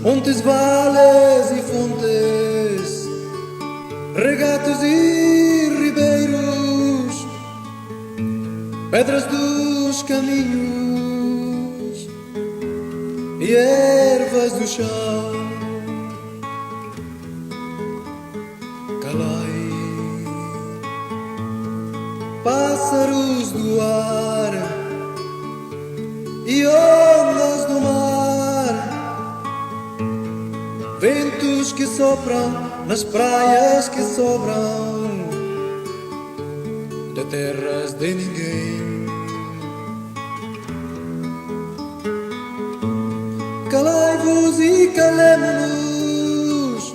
montes, vales e fontes, regatos e ribeiros, pedras dos caminhos e ervas do chão. Calai, pássaros do ar e ondas do mar, ventos que sopram nas praias que sobram de terras de ninguém. Calai-vos e calemo-nos,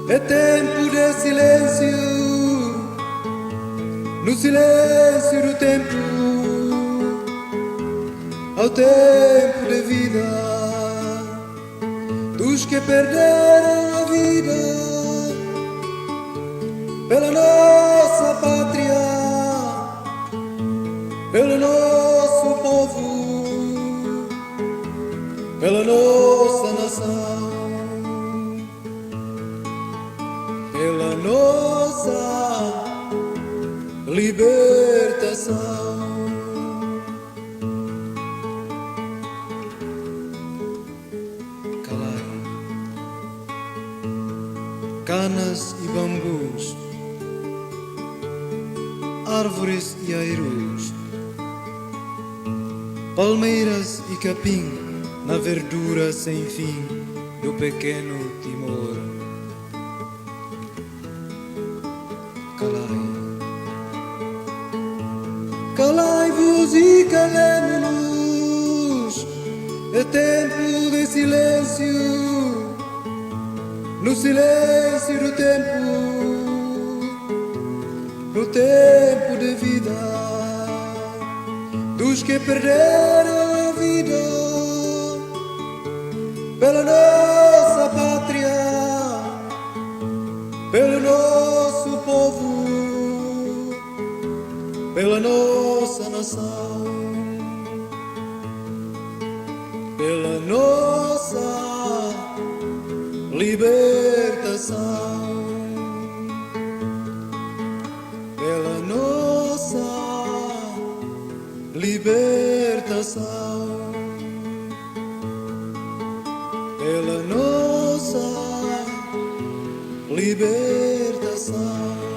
é tempo de silêncio, no silêncio do tempo, ao tempo de vida dos que perderam a vida pela nossa pátria, pelo nosso povo, pela nossa nação, pela nossa libertação. Calai, canas e bambus, árvores e airus, palmeiras e capim, na verdura sem fim do pequeno Timor. Calai, calai-vos e calemo-nos, é tempo de silêncio, no silêncio do tempo, no tempo de vida dos que perderam a vida pela nossa pátria, pelo nosso povo, pela nossa nação, pela nossa libertação, pela nossa libertação, pela nossa libertação.